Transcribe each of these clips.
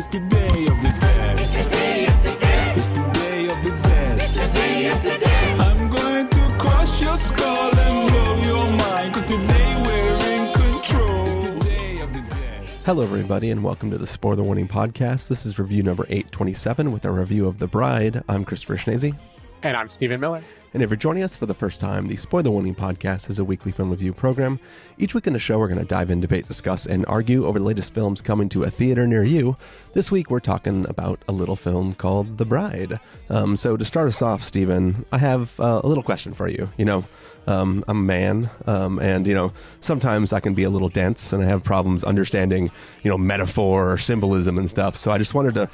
It's the Day of the Dead. It's the Day of the Dead. It's the Day of the Dead. It's the Day of the Dead. I'm going to crush your skull and blow your mind, 'cause today we're in control. It's the Day of the Dead. Hello, everybody, and welcome to the Spoiler Warning Podcast. This is review number 827 with a review of The Bride. I'm Christopher Schnese. And I'm Stephen Miller. And if you're joining us for the first time, the Spoiler Warning Podcast is a weekly film review program. Each week in the show, we're going to dive in, debate, discuss, and argue over the latest films coming to a theater near you. This week, we're talking about a little film called The Bride. So to start us off, Stephen, I have a little question for you. I'm a man, and, sometimes I can be a little dense, and I have problems understanding, metaphor or symbolism and stuff. So I just wanted to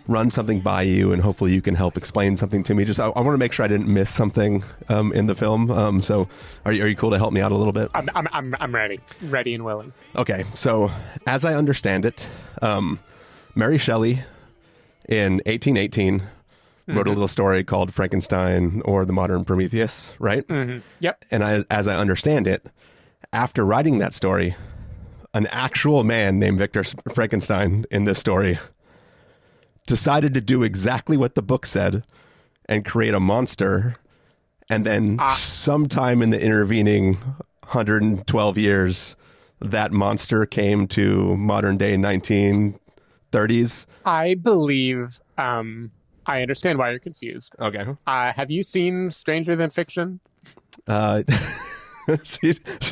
run something by you, and hopefully you can help explain something to me. I want to make sure I didn't miss something in the film. So are you cool to help me out a little bit? I'm ready and willing. Okay, so as I understand it, Mary Shelley in 1818 wrote a little story called Frankenstein or the Modern Prometheus, right? Mm-hmm. Yep. And as I understand it, after writing that story, an actual man named Victor Frankenstein in this story decided to do exactly what the book said and create a monster. And then sometime in the intervening 112 years, that monster came to modern day 1930s. I believe... I understand why you're confused. Okay. Have you seen Stranger Than Fiction? So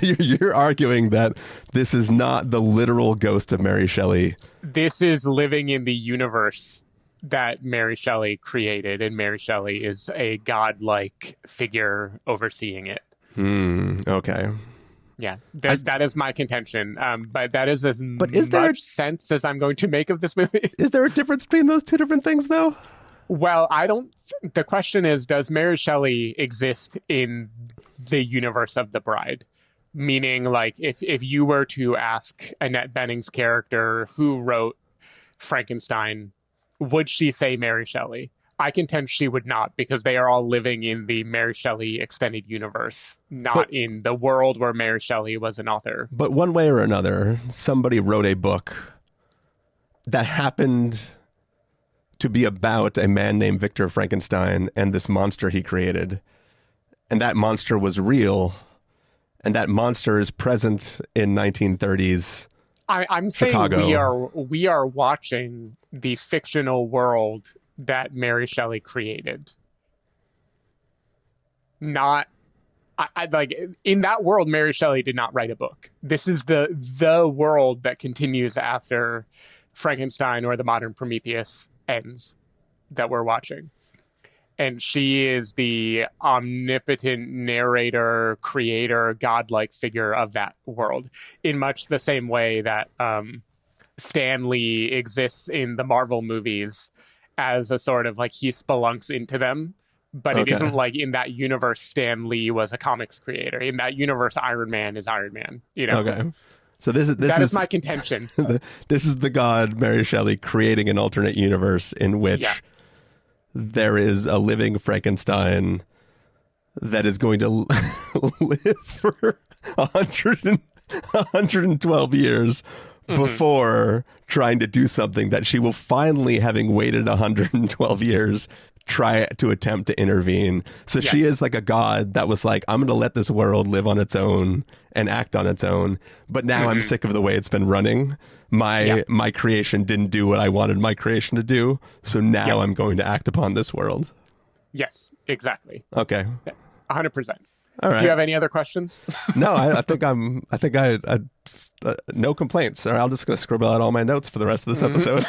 you're arguing that this is not the literal ghost of Mary Shelley. This is living in the universe that Mary Shelley created, and Mary Shelley is a godlike figure overseeing it. Okay. Yeah, that is my contention. But that is as much sense as I'm going to make of this movie. Is there a difference between those two different things, though? Well, the question is, does Mary Shelley exist in the universe of The Bride? Meaning, like, if you were to ask Annette Bening's character who wrote Frankenstein, would she say Mary Shelley? I contend she would not, because they are all living in the Mary Shelley extended universe, not in the world where Mary Shelley was an author. But one way or another, somebody wrote a book that happened to be about a man named Victor Frankenstein and this monster he created. And that monster was real. And that monster is present in 1930s I'm Chicago. saying we are watching the fictional world that Mary Shelley created. Not... like in that world, Mary Shelley did not write a book. This is the world that continues after Frankenstein or the Modern Prometheus ends that we're watching. And she is the omnipotent narrator, creator, godlike figure of that world, in much the same way that Stan Lee exists in the Marvel movies as a sort of like he spelunks into them. But it isn't like in that universe Stan Lee was a comics creator. In that universe, Iron Man is Iron Man. Okay. So this is my contention. This is the god Mary Shelley creating an alternate universe in which there is a living Frankenstein that is going to live for 112 years before trying to do something that she will finally, having waited 112 years, try to attempt to intervene. So she is like a god that was like, I'm going to let this world live on its own and act on its own. But now I'm sick of the way it's been running. My creation didn't do what I wanted my creation to do. So now I'm going to act upon this world. Yes, exactly. Okay. 100%. All right. Do you have any other questions? No, I think no complaints. Or I'm just going to scribble out all my notes for the rest of this episode.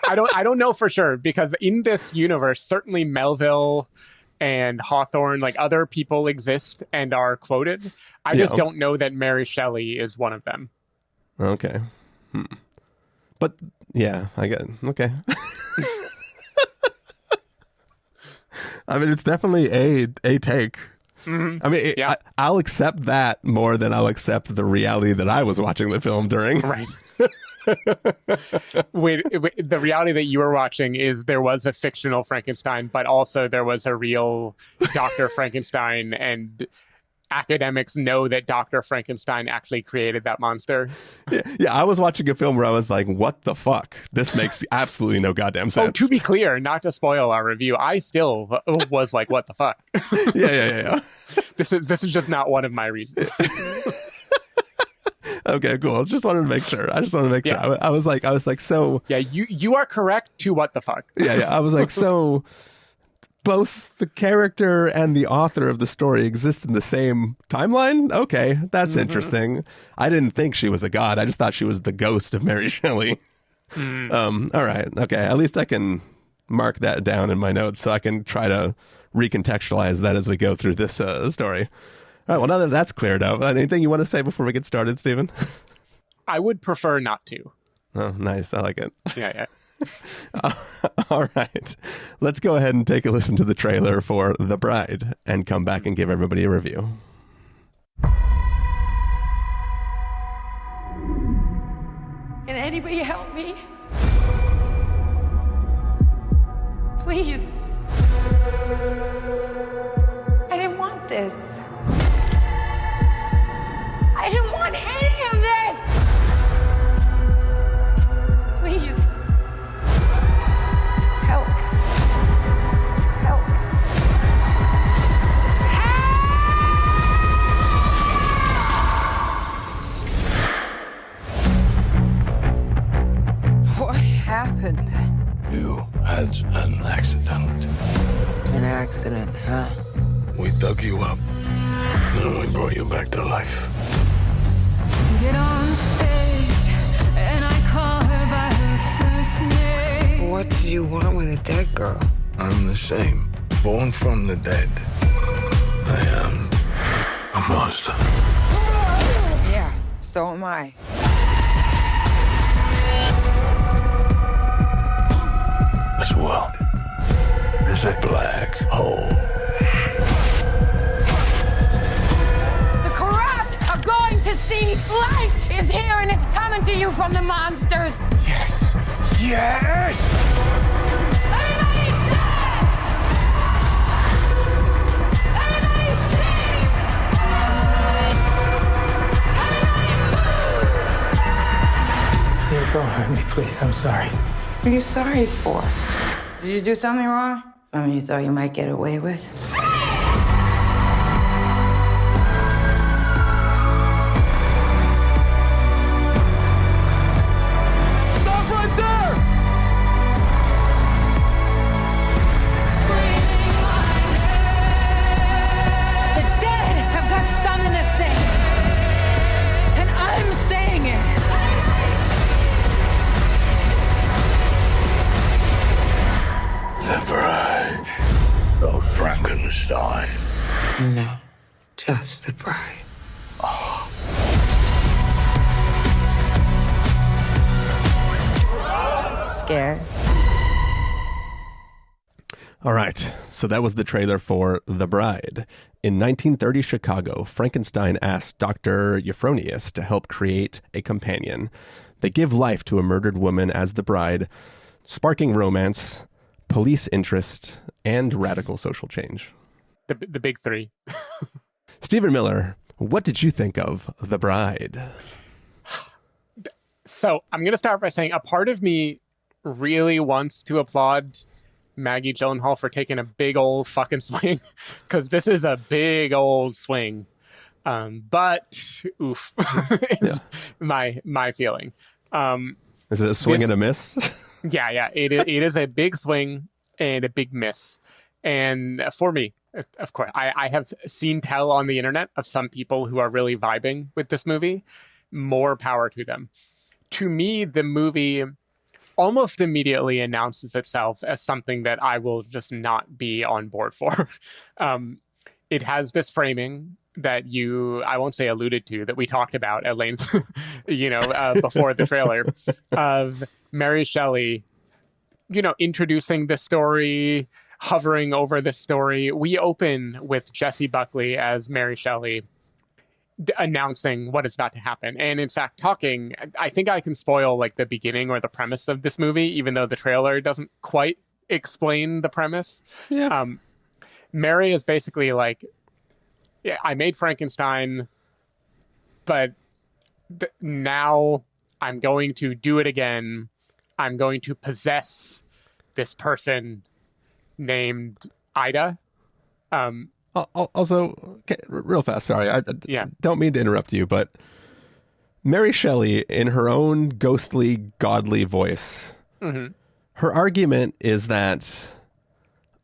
I don't know for sure, because in this universe, certainly Melville and Hawthorne, like other people exist and are quoted. I just don't know that Mary Shelley is one of them. Okay. But yeah, I get okay. I mean, it's definitely a take. I mean, I'll accept that more than I'll accept the reality that I was watching the film during. Right. Wait, the reality that you were watching is there was a fictional Frankenstein, but also there was a real Dr. Frankenstein, and academics know that Dr. Frankenstein actually created that monster. Yeah, I was watching a film where I was like, what the fuck? This makes absolutely no goddamn sense. Oh, to be clear, not to spoil our review, I still was like, what the fuck? Yeah. This is just not one of my reasons. Okay, cool. Just wanted to make sure. Sure. I was like, so... Yeah, you are correct to what the fuck. Yeah. I was like, so... Both the character and the author of the story exist in the same timeline? Okay, that's interesting. I didn't think she was a god. I just thought she was the ghost of Mary Shelley. All right. Okay. At least I can mark that down in my notes so I can try to recontextualize that as we go through this story. All right. Well, now that that's cleared up, anything you want to say before we get started, Stephen? I would prefer not to. Oh, nice. I like it. Yeah. All right. Let's go ahead and take a listen to the trailer for The Bride and come back and give everybody a review. Can anybody help me? Please. I didn't want this. I didn't want any of this. Please. Help. Help. What happened? You had an accident. An accident, huh? We dug you up, then we brought you back to life. Get on stage, and I call her by her first name. What do you want with a dead girl? I'm the same. Born from the dead. I am a monster. Yeah, so am I. This world is a black hole. The corrupt are going to see life is here and it's coming to you from the monsters. Yes! Yes! Everybody dance! Everybody sing! Everybody move! Please don't hurt me, please. I'm sorry. What are you sorry for? Did you do something wrong? Something you thought you might get away with? Stop right there! The dead have got something to say. And I'm saying it. The Bride of Frankenstein. No, just the bride. Scared? All right. So that was the trailer for The Bride. In 1930 Chicago, Frankenstein asked Dr. Euphronius to help create a companion. They give life to a murdered woman as the bride, sparking romance, police interest, and radical social change. The big three. Stephen Miller, what did you think of The Bride? So I'm going to start by saying a part of me really wants to applaud Maggie Gyllenhaal for taking a big old fucking swing, because this is a big old swing. But oof, is my feeling. Is it a swing and a miss? Yeah. It is a big swing and a big miss. And for me, of course, I have seen tell on the internet of some people who are really vibing with this movie. More power to them. To me, the movie almost immediately announces itself as something that I will just not be on board for. It has this framing that I won't say alluded to, that we talked about at length, before the trailer, of Mary Shelley, introducing the story, hovering over the story. We open with Jessie Buckley as Mary Shelley announcing what is about to happen. And in fact, talking, I think I can spoil like the beginning or the premise of this movie, even though the trailer doesn't quite explain the premise. Yeah. Mary is basically like yeah, I made Frankenstein, but now I'm going to do it again. I'm going to possess this person named Ida. Also, okay, real fast, sorry, I Yeah. don't mean to interrupt you, but Mary Shelley, in her own ghostly, godly voice, her argument is that,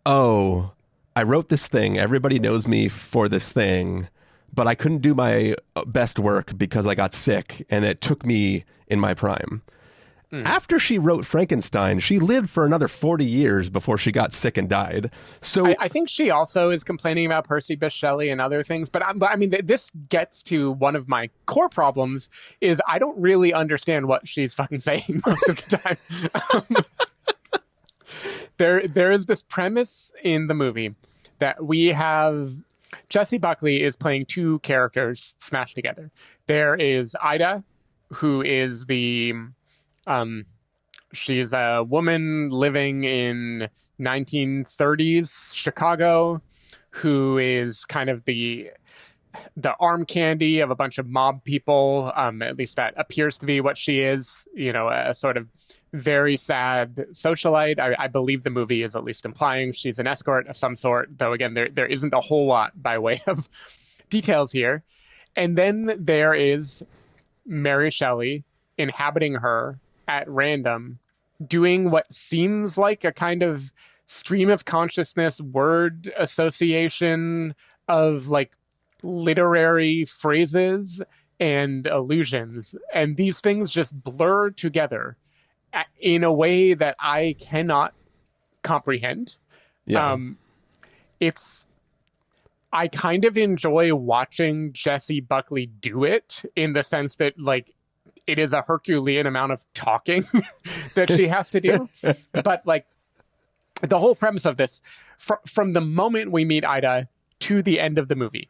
oh, I wrote this thing, everybody knows me for this thing, but I couldn't do my best work because I got sick, and it took me in my prime. After she wrote Frankenstein, she lived for another 40 years before she got sick and died. So I think she also is complaining about Percy Bysshe Shelley and other things. But I mean, this gets to one of my core problems is I don't really understand what she's fucking saying most of the time. There is this premise in the movie that we have Jessie Buckley is playing two characters smashed together. There is Ida, who is she's a woman living in 1930s Chicago who is kind of the arm candy of a bunch of mob people. At least that appears to be what she is, a sort of very sad socialite. I believe the movie is at least implying she's an escort of some sort, though again, there isn't a whole lot by way of details here. And then there is Mary Shelley inhabiting her at random, doing what seems like a kind of stream of consciousness word association of like literary phrases and allusions. And these things just blur together in a way that I cannot comprehend. yeah. I kind of enjoy watching Jessie Buckley do it in the sense that like it is a Herculean amount of talking that she has to do. But like the whole premise of this, from the moment we meet Ida to the end of the movie,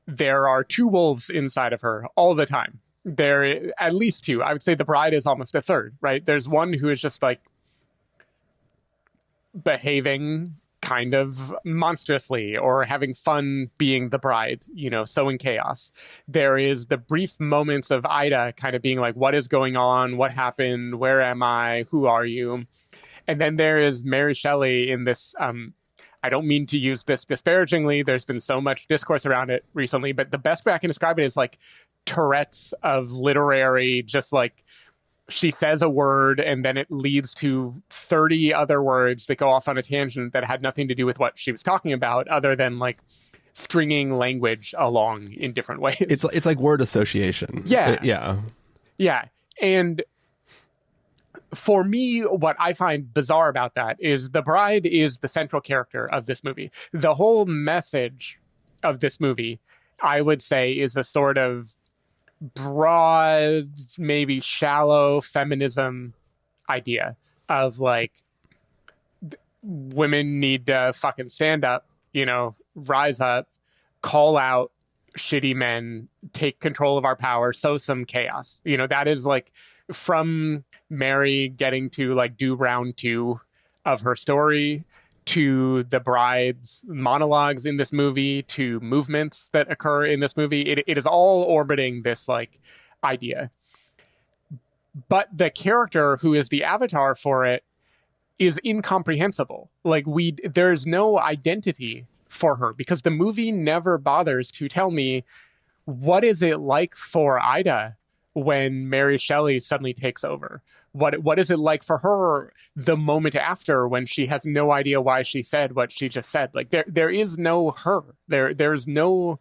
there are two wolves inside of her all the time. There at least two. I would say the bride is almost a third, right? There's one who is just like behaving kind of monstrously or having fun being the bride, sowing chaos. There is the brief moments of Ida kind of being like, what is going on? What happened? Where am I? Who are you? And then there is Mary Shelley in this, I don't mean to use this disparagingly. There's been so much discourse around it recently, but the best way I can describe it is like Tourette's of literary, just like she says a word and then it leads to 30 other words that go off on a tangent that had nothing to do with what she was talking about other than like stringing language along in different ways. It's like word association. Yeah. Yeah. And for me, what I find bizarre about that is the bride is the central character of this movie. The whole message of this movie, I would say, is a sort of broad, maybe shallow feminism idea of like women need to fucking stand up, rise up, call out shitty men, take control of our power, sow some chaos. That is like from Mary getting to like do round 2 of her story to the bride's monologues in this movie, to movements that occur in this movie. It is all orbiting this like idea. But the character who is the avatar for it is incomprehensible. Like there's no identity for her because the movie never bothers to tell me what is it like for Ida when Mary Shelley suddenly takes over. What is it like for her the moment after when she has no idea why she said what she just said? Like there is no her. There's no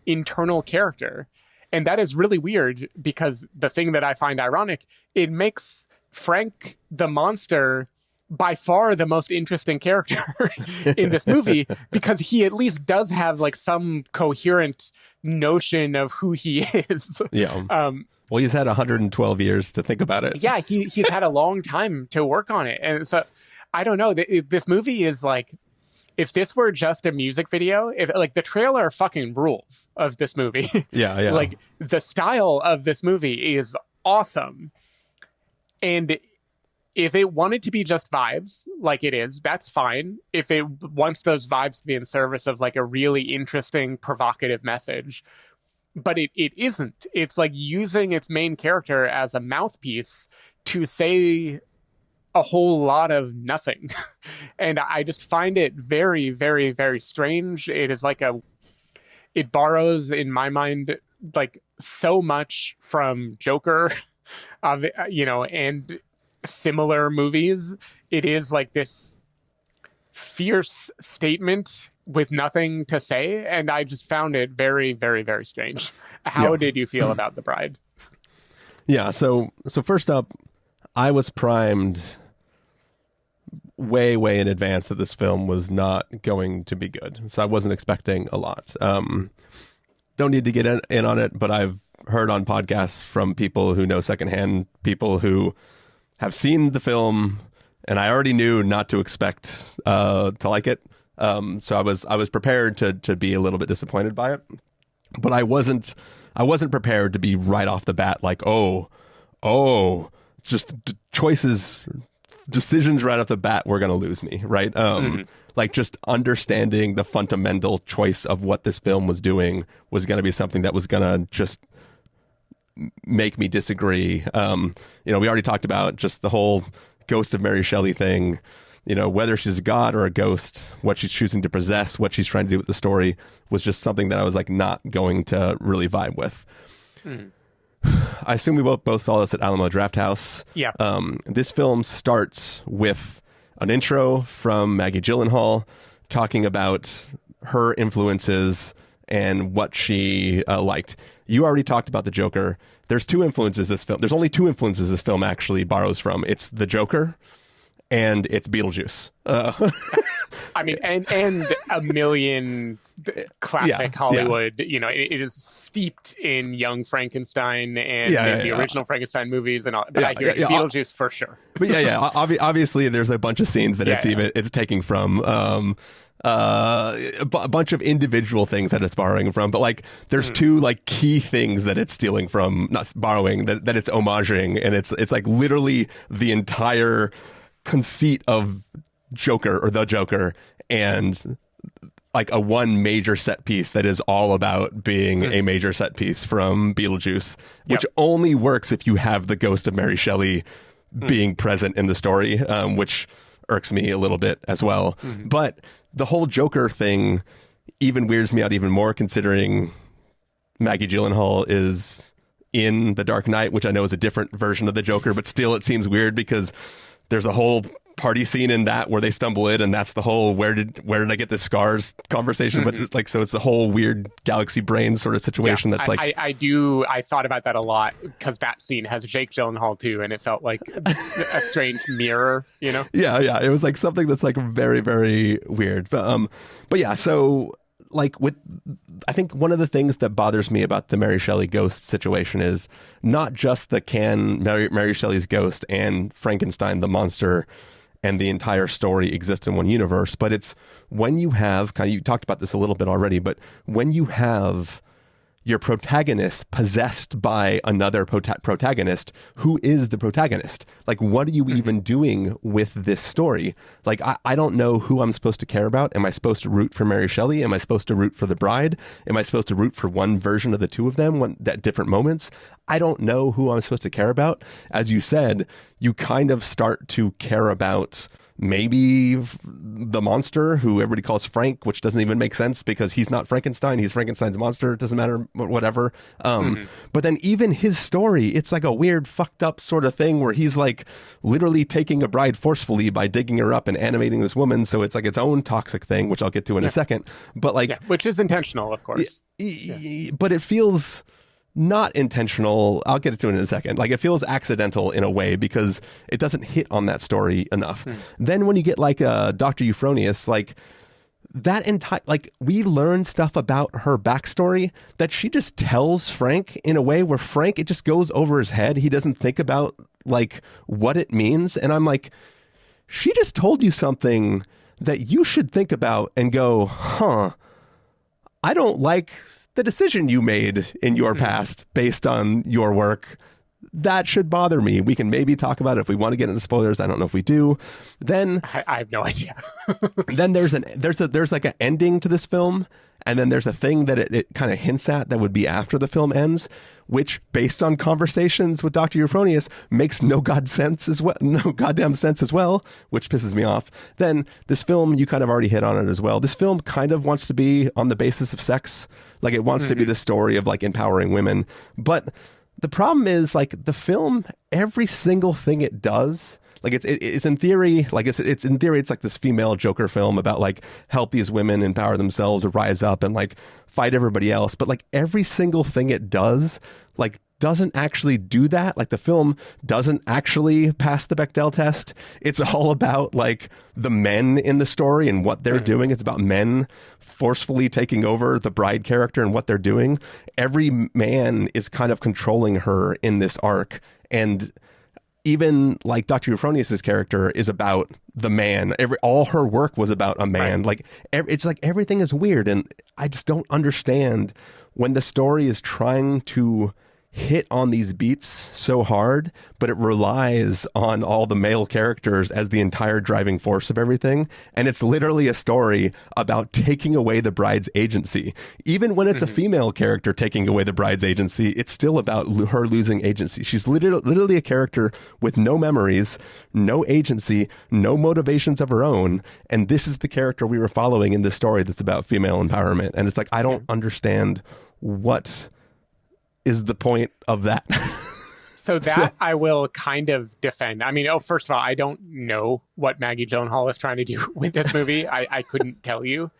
internal character. And that is really weird because the thing that I find ironic, it makes Frank the monster by far the most interesting character in this movie because he at least does have like some coherent notion of who he is. Yeah. Well, he's had 112 years to think about it. Yeah, he's had a long time to work on it. And so, I don't know. This movie is like, if this were just a music video, if like the trailer fucking rules of this movie. Yeah. Like the style of this movie is awesome. And if it wanted to be just vibes, like it is, that's fine. If it wants those vibes to be in service of like a really interesting, provocative message, but it isn't. It's like using its main character as a mouthpiece to say a whole lot of nothing. And I just find it very, very, very strange. It is like it borrows, in my mind, like so much from Joker, and similar movies. It is like this fierce statement with nothing to say, and I just found it very, very, very strange. How did you feel about The Bride? Yeah, so first up, I was primed way, way in advance that this film was not going to be good. So I wasn't expecting a lot. Don't need to get in on it, but I've heard on podcasts from people who know secondhand, people who have seen the film, and I already knew not to expect to like it. So I was prepared to be a little bit disappointed by it, but I wasn't prepared to be right off the bat like, just decisions right off the bat were going to lose me, right? Like just understanding the fundamental choice of what this film was doing was going to be something that was going to just make me disagree. We already talked about just the whole Ghost of Mary Shelley thing, whether she's a god or a ghost, what she's choosing to possess, what she's trying to do with the story was just something that I was like not going to really vibe with. I assume we both saw this at Alamo Drafthouse. Yeah. This film starts with an intro from Maggie Gyllenhaal talking about her influences and what she liked. You already talked about the Joker. There's two influences this film. There's only two influences this film actually borrows from. It's the Joker and it's Beetlejuice. I mean, and a million classic Hollywood, it is steeped in Young Frankenstein and the original Frankenstein movies and all. But I hear Beetlejuice for sure. But obviously there's a bunch of scenes that it's taking from a bunch of individual things that it's borrowing from, but like there's two like key things that it's stealing from, not borrowing, that it's homaging, and it's like literally the entire conceit of Joker or the Joker and like a one major set piece that is all about being a major set piece from Beetlejuice, which only works if you have the ghost of Mary Shelley being present in the story, which irks me a little bit as well. But the whole Joker thing even weirds me out even more, considering Maggie Gyllenhaal is in The Dark Knight, which I know is a different version of the Joker, but still it seems weird because there's a whole party scene in that where they stumble in, and that's the whole where did I get the scars conversation. But it's like, so it's a whole weird galaxy brain sort of situation. That's I thought about that a lot because that scene has Jake Gyllenhaal too, and it felt like a strange mirror, Yeah, it was like something that's like very, very weird. But yeah, so like I think one of the things that bothers me about the Mary Shelley ghost situation is not just the Mary Shelley's ghost and Frankenstein the monster and the entire story exist in one universe, but it's when you have, you talked about this a little bit already, but when you have your protagonist possessed by another protagonist, who is the protagonist? Like, what are you even doing with this story? Like, I don't know who I'm supposed to care about. Am I supposed to root for Mary Shelley? Am I supposed to root for the bride? Am I supposed to root for one version of the two of them at different moments? I don't know who I'm supposed to care about. As you said, you kind of start to care about maybe the monster who everybody calls Frank, which doesn't even make sense because he's not Frankenstein. He's Frankenstein's monster. It doesn't matter, whatever. But then even his story, it's like a weird fucked up sort of thing where he's like literally taking a bride forcefully by digging her up and animating this woman. So it's like its own toxic thing, which I'll get to in a second. But like, which is intentional, of course. But it feels not intentional. I'll get to it in a second. Like, it feels accidental in a way because it doesn't hit on that story enough. Then when you get like Dr. Euphronius, like that entire, like, we learn stuff about her backstory that she just tells Frank in a way where Frank, it just goes over his head. He doesn't think about like what it means. And I'm like, she just told you something that you should think about and go, I don't like the decision you made in your past based on your work that should bother me. We can maybe talk about it if we want to get into spoilers. I don't know if we do. Then I have no idea. then there's like an ending to this film, and then there's a thing that it kind of hints at that would be after the film ends, which, based on conversations with Dr. Euphronius, makes no goddamn sense as well, which pisses me off. Then this film, you kind of already hit on it as well. This film kind of wants to be on the basis of sex. Like, it wants to be the story of like empowering women, but the problem is, like, the film, every single thing it does, like, it's in theory, like, it's in theory, it's like this female Joker film about, like, help these women empower themselves to rise up and, like, fight everybody else. But, like, every single thing it does, like, doesn't actually do that. Like, the film doesn't actually pass the Bechdel test. It's all about, like, the men in the story and what they're doing. It's about men forcefully taking over the bride character and what they're doing. Every man is kind of controlling her in this arc. And even, like, Dr. Euphronius's character is about the man. All her work was about a man. Right. Like, it's like everything is weird. And I just don't understand when the story is trying to hit on these beats so hard, but it relies on all the male characters as the entire driving force of everything. And it's literally a story about taking away the bride's agency. Even when it's a female character taking away the bride's agency, it's still about her losing agency. She's literally a character with no memories, no agency, no motivations of her own. And this is the character we were following in this story that's about female empowerment. And it's like, I don't understand what is the point of that. So I will kind of defend. I mean, first of all, I don't know what Maggie Gyllenhaal is trying to do with this movie. I couldn't tell you.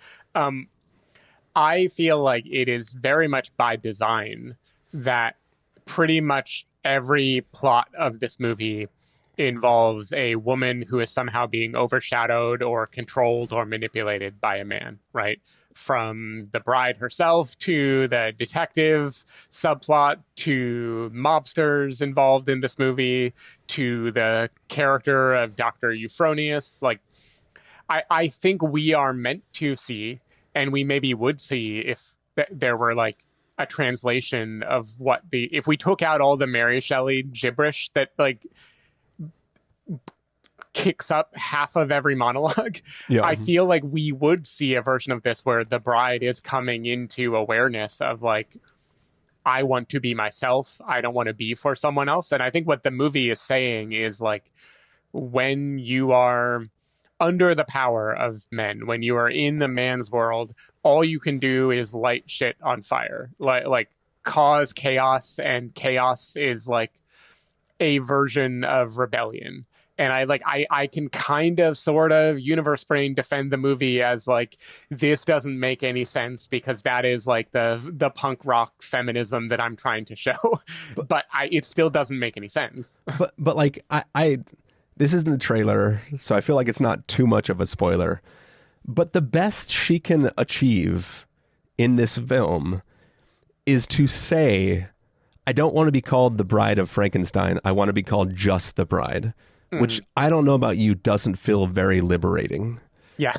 I feel like it is very much by design that pretty much every plot of this movie involves a woman who is somehow being overshadowed or controlled or manipulated by a man, right? From the bride herself to the detective subplot to mobsters involved in this movie to the character of Dr. Euphronius. Like, I think we are meant to see, and we maybe would see if there were like a translation of if we took out all the Mary Shelley gibberish that like kicks up half of every monologue. Yeah. I feel like we would see a version of this where the bride is coming into awareness of like, I want to be myself. I don't want to be for someone else. And I think what the movie is saying is like, when you are under the power of men, when you are in the man's world, all you can do is light shit on fire, like cause chaos, and chaos is like a version of rebellion. And I can kind of sort of universe brain defend the movie as like, this doesn't make any sense because that is like the punk rock feminism that I'm trying to show. But it still doesn't make any sense. But like, this isn't a trailer, so I feel like it's not too much of a spoiler. But the best she can achieve in this film is to say, I don't want to be called the bride of Frankenstein. I want to be called just the bride. Which, I don't know about you, doesn't feel very liberating. Yeah.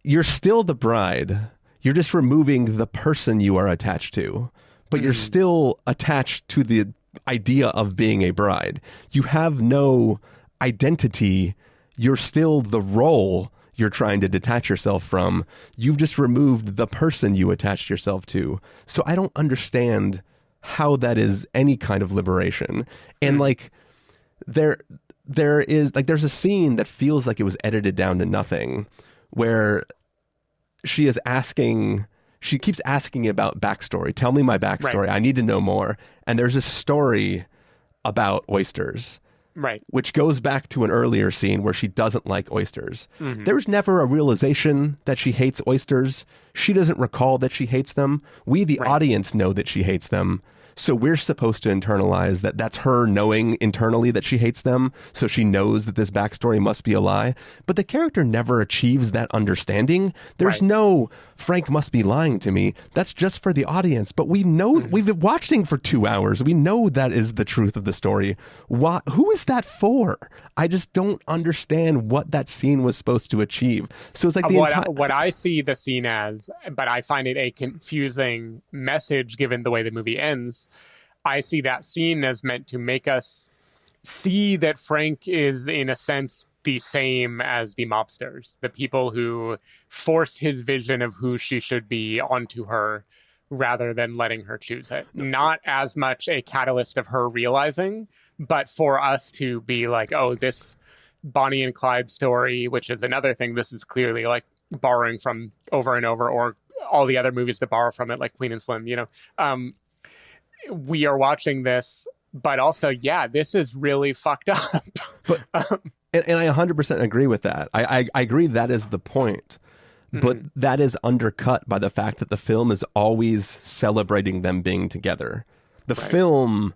You're still the bride. You're just removing the person you are attached to. But you're still attached to the idea of being a bride. You have no identity. You're still the role you're trying to detach yourself from. You've just removed the person you attached yourself to. So I don't understand how that is any kind of liberation. And like, there's a scene that feels like it was edited down to nothing, where she keeps asking about backstory. Tell me my backstory. Right. I need to know more. And there's a story about oysters. Right. Which goes back to an earlier scene where she doesn't like oysters. There's never a realization that she hates oysters. She doesn't recall that she hates them. We, the audience, know that she hates them. So we're supposed to internalize that that's her knowing internally that she hates them. So she knows that this backstory must be a lie. But the character never achieves that understanding. There's no Frank must be lying to me. That's just for the audience. But we know, we've been watching for 2 hours. We know that is the truth of the story. Who is that for? I just don't understand what that scene was supposed to achieve. So it's like what I see the scene as, but I find it a confusing message given the way the movie ends. I see that scene as meant to make us see that Frank is, in a sense, the same as the mobsters, the people who force his vision of who she should be onto her rather than letting her choose it. Not as much a catalyst of her realizing, but for us to be like, oh, this Bonnie and Clyde story, which is another thing, this is clearly like borrowing from over and over, or all the other movies that borrow from it, like Queen and Slim, we are watching this, but also, yeah, this is really fucked up. But, and I 100% agree with that. I agree that is the point. But that is undercut by the fact that the film is always celebrating them being together. The film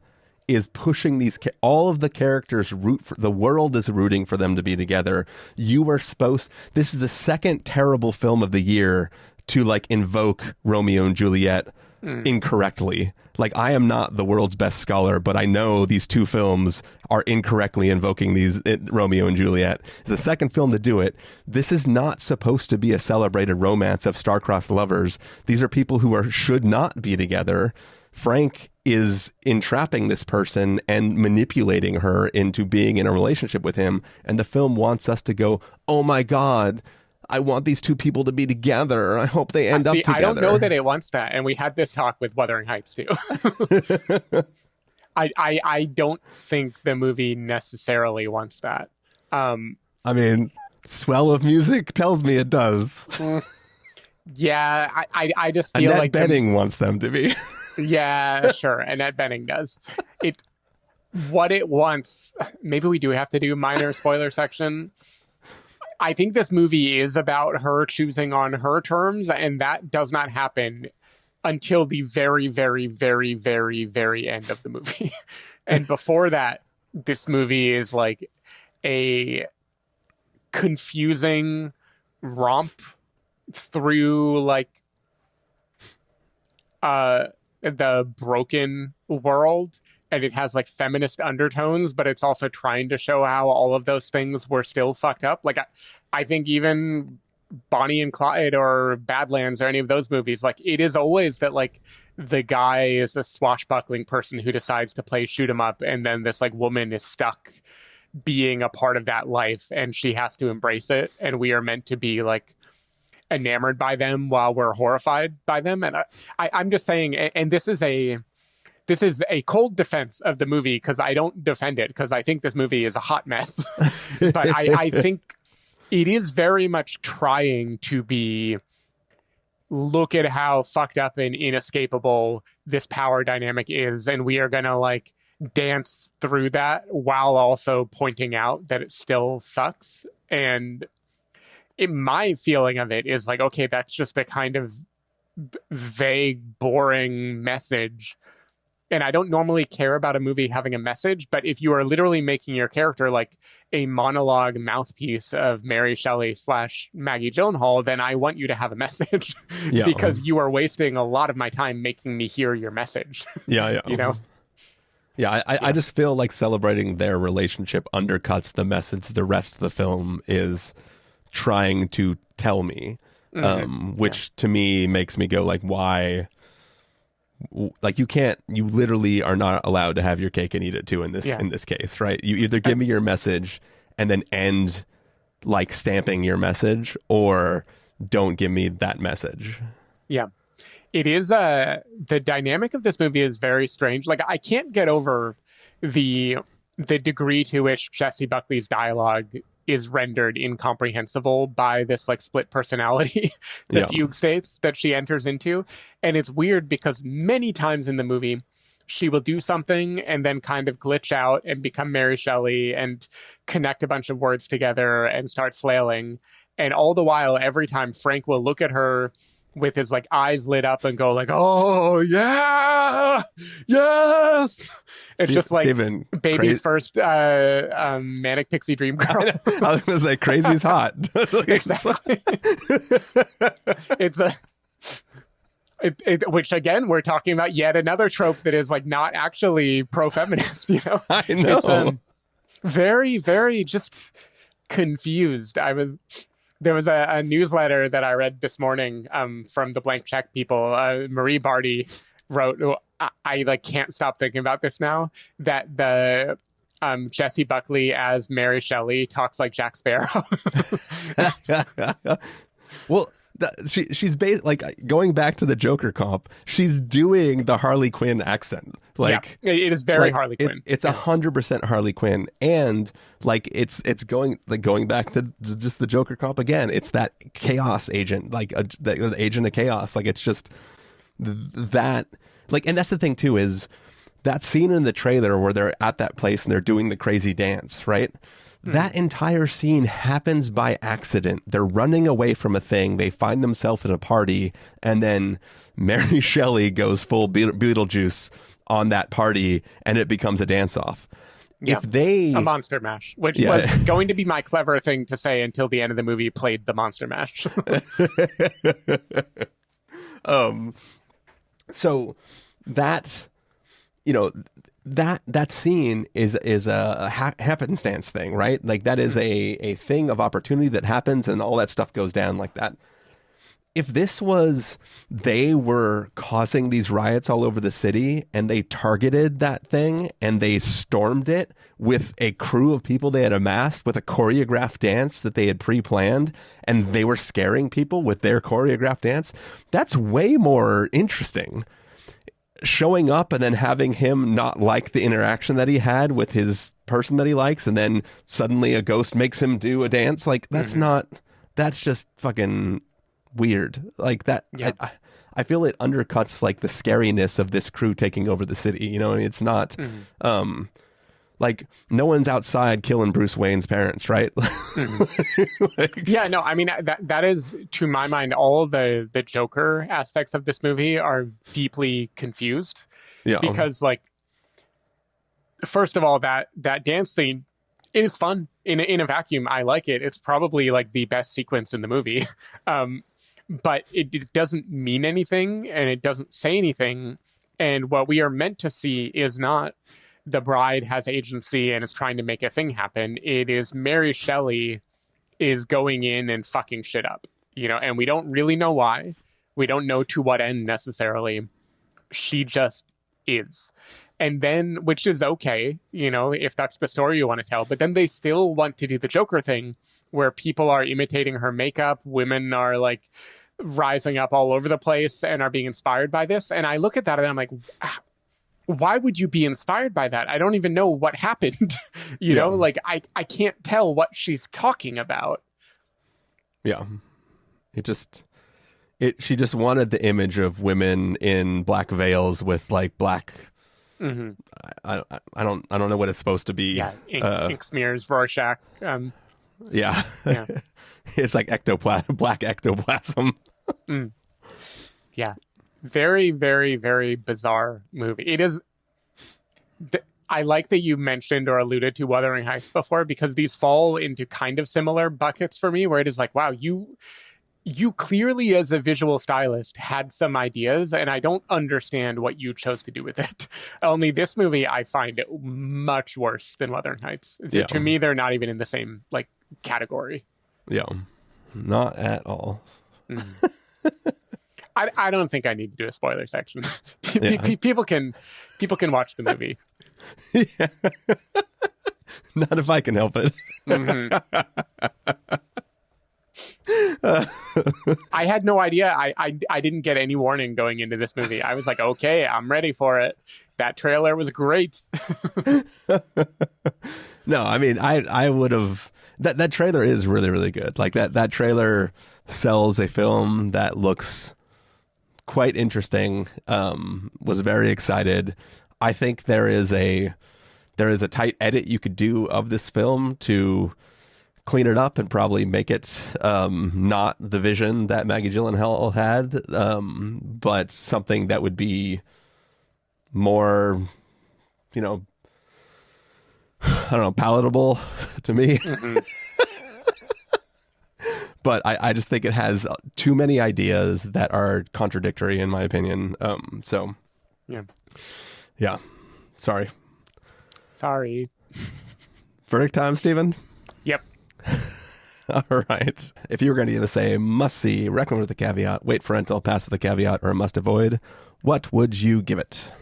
is pushing all of the characters the world is rooting for them to be together. This is the second terrible film of the year to like invoke Romeo and Juliet incorrectly. Like, I am not the world's best scholar, but I know these two films are incorrectly invoking Romeo and Juliet. It's the second film to do it. This is not supposed to be a celebrated romance of star-crossed lovers. These are people who should not be together. Frank is entrapping this person and manipulating her into being in a relationship with him. And the film wants us to go, oh my God, I want these two people to be together. I hope they end up together. I don't know that it wants that. And we had this talk with Wuthering Heights too. I don't think the movie necessarily wants that. I mean, swell of music tells me it does. Yeah, I just feel Annette like Bening wants them to be. Yeah, sure. Annette Bening does. What it wants, maybe we do have to do minor spoiler section. I think this movie is about her choosing on her terms, and that does not happen until the very, very, very, very, very end of the movie. And before that, this movie is like a confusing romp through like the broken world. And it has like feminist undertones, but it's also trying to show how all of those things were still fucked up. Like, I think even Bonnie and Clyde or Badlands or any of those movies, like, it is always that like the guy is a swashbuckling person who decides to play shoot 'em up, and then this like woman is stuck being a part of that life, and she has to embrace it, and we are meant to be like enamored by them while we're horrified by them. And I'm just saying, and this is a cold defense of the movie, because I don't defend it, because I think this movie is a hot mess. But I think it is very much trying to be, look at how fucked up and inescapable this power dynamic is, and we are going to like dance through that while also pointing out that it still sucks. And my feeling of it is like, okay, that's just a kind of vague, boring message. And I don't normally care about a movie having a message, but if you are literally making your character like a monologue mouthpiece of Mary Shelley / Maggie Gyllenhaal, then I want you to have a message. Yeah. Because you are wasting a lot of my time making me hear your message. Yeah. You know? Yeah, I just feel like celebrating their relationship undercuts the message the rest of the film is trying to tell me, which to me makes me go like, why? Like, you literally are not allowed to have your cake and eat it too in this case, right? You either give me your message and then end like stamping your message, or don't give me that message. Yeah. It is the dynamic of this movie is very strange. Like, I can't get over the degree to which Jessie Buckley's dialogue is rendered incomprehensible by this like split personality, the fugue states that she enters into. And it's weird because many times in the movie, she will do something and then kind of glitch out and become Mary Shelley and connect a bunch of words together and start flailing. And all the while, every time Frank will look at her with his like eyes lit up and go like, oh yeah, yes. It's just like Steven, baby's first manic pixie dream girl. I was gonna say crazy's hot. Exactly. Which again, we're talking about yet another trope that is like not actually pro-feminist, you know? I know. It's, very, very just confused. There was a newsletter that I read this morning from the Blank Check people. Marie Barty wrote, I like can't stop thinking about this now, that the Jessie Buckley as Mary Shelley talks like Jack Sparrow. Well, she's like going back to the Joker comp. She's doing the Harley Quinn accent. Like it is very Harley Quinn. It's 100% Harley Quinn, and like it's going back to just the Joker comp again. It's that chaos agent, like the agent of chaos. Like it's just that. Like, and that's the thing too, is that scene in the trailer where they're at that place and they're doing the crazy dance, right? That entire scene happens by accident. They're running away from a thing. They find themselves in a party, and then Mary Shelley goes full Beetlejuice on that party, and it becomes a dance-off. Yeah. A monster mash, which was going to be my clever thing to say until the end of the movie played the monster mash. So that, that scene is a happenstance thing, right? Like that is a thing of opportunity that happens, and all that stuff goes down like that. If this was, they were causing these riots all over the city and they targeted that thing and they stormed it with a crew of people they had amassed with a choreographed dance that they had pre-planned, and they were scaring people with their choreographed dance, that's way more interesting. Showing up and then having him not like the interaction that he had with his person that he likes, and then suddenly a ghost makes him do a dance, like that's that's just fucking weird. Like that. Yeah. I feel it undercuts like the scariness of this crew taking over the city. It's not like no one's outside killing Bruce Wayne's parents, right? I mean that is, to my mind, all the Joker aspects of this movie are deeply confused. Yeah, because like, first of all, that dance scene, it is fun in a vacuum. I like it. It's probably like the best sequence in the movie. But it doesn't mean anything, and it doesn't say anything. And what we are meant to see is not the bride has agency and is trying to make a thing happen. It is Mary Shelley is going in and fucking shit up, and we don't really know why. We don't know to what end necessarily. She just is. And then, which is okay, if that's the story you want to tell, but then they still want to do the Joker thing where people are imitating her makeup. Women are like rising up all over the place and are being inspired by this. And I look at that and I'm like, why would you be inspired by that? I don't even know what happened. Like I can't tell what she's talking about. Yeah. She just wanted the image of women in black veils with like black. Mm-hmm. I don't know what it's supposed to be. Yeah. Ink smears, Rorschach. Yeah. It's like black ectoplasm. Yeah. Very, very, very bizarre movie. It is. I like that you mentioned or alluded to Wuthering Heights before, because these fall into kind of similar buckets for me, where it is like, wow, you clearly as a visual stylist had some ideas, and I don't understand what you chose to do with it. Only this movie, I find it much worse than Wuthering Heights. Yeah. To me, they're not even in the same like category. Yeah, not at all. I don't think I need to do a spoiler section. People can watch the movie. Yeah. Not if I can help it. Mm-hmm. I had no idea. I didn't get any warning going into this movie. I was like, okay, I'm ready for it. That trailer was great. No, I mean, I would have. That trailer is really, really good. Like that trailer sells a film that looks quite interesting. Was very excited. I think there is a tight edit you could do of this film to clean it up and probably make it not the vision that Maggie Gyllenhaal had, but something that would be more, I don't know, palatable to me. Mm-hmm. But I just think it has too many ideas that are contradictory, in my opinion. So, yeah. Sorry. Verdict time, Stephen? Yep. All right. If you were going to give us a must-see, recommend with a caveat, wait for rental, pass with a caveat, or a must-avoid, what would you give it?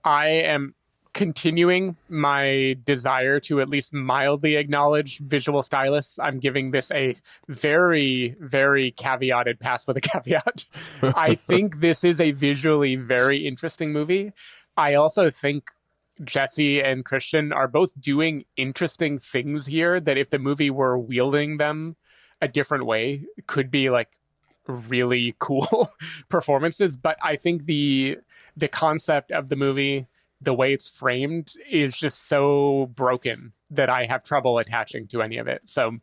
I am continuing my desire to at least mildly acknowledge visual stylists. I'm giving this a very, very caveated pass with a caveat. I think this is a visually very interesting movie. I also think Jessie and Christian are both doing interesting things here that if the movie were wielding them a different way, could be like really cool performances. But I think the concept of the movie, the way it's framed, is just so broken that I have trouble attaching to any of it. So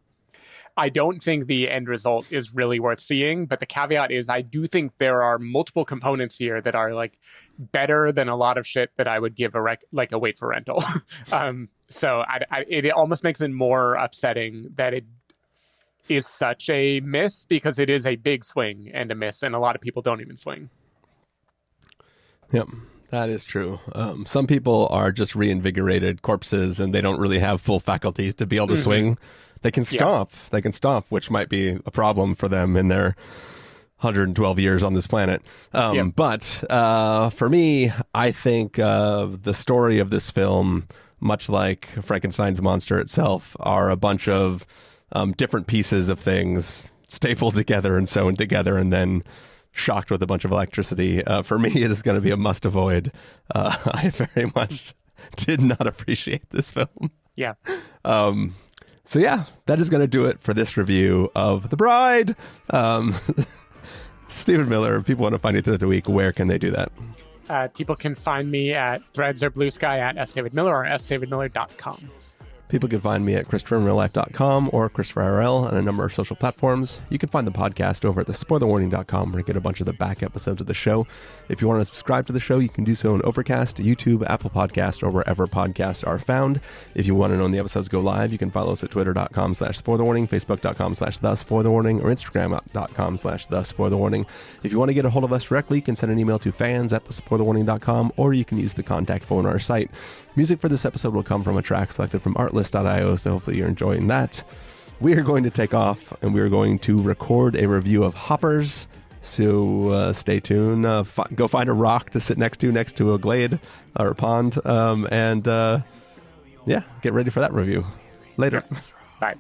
I don't think the end result is really worth seeing. But the caveat is I do think there are multiple components here that are like better than a lot of shit that I would give a wait for rental. So it almost makes it more upsetting that it is such a miss, because it is a big swing and a miss, and a lot of people don't even swing. Yep. That is true. Some people are just reinvigorated corpses, and they don't really have full faculties to be able to swing. They can stomp. Yeah. They can stomp, which might be a problem for them in their 112 years on this planet. But for me, I think the story of this film, much like Frankenstein's monster itself, are a bunch of different pieces of things stapled together and sewn together and then shocked with a bunch of electricity. For me, it is going to be a must avoid. I very much did not appreciate this film. Yeah. So yeah, that is going to do it for this review of The Bride. Stephen Miller, if people want to find you throughout the week, where can they do that? People can find me at Threads or Blue Sky at sdavidmiller or sdavidmiller.com. People can find me at ChristopherInRealLife.com or ChristopherIRL on a number of social platforms. You can find the podcast over at thespoilerwarning.com, where you get a bunch of the back episodes of the show. If you want to subscribe to the show, you can do so on Overcast, YouTube, Apple Podcast, or wherever podcasts are found. If you want to know when the episodes go live, you can follow us at twitter.com/spoilerwarning, facebook.com/thespoilerwarning, or instagram.com/thespoilerwarning. If you want to get a hold of us directly, you can send an email to fans@thespoilerwarning.com, or you can use the contact form on our site. Music for this episode will come from a track selected from artlist.io, so hopefully you're enjoying that. We are going to take off, and we are going to record a review of Hoppers, so stay tuned. Go find a rock to sit next to a glade or a pond, and get ready for that review. Later. Bye.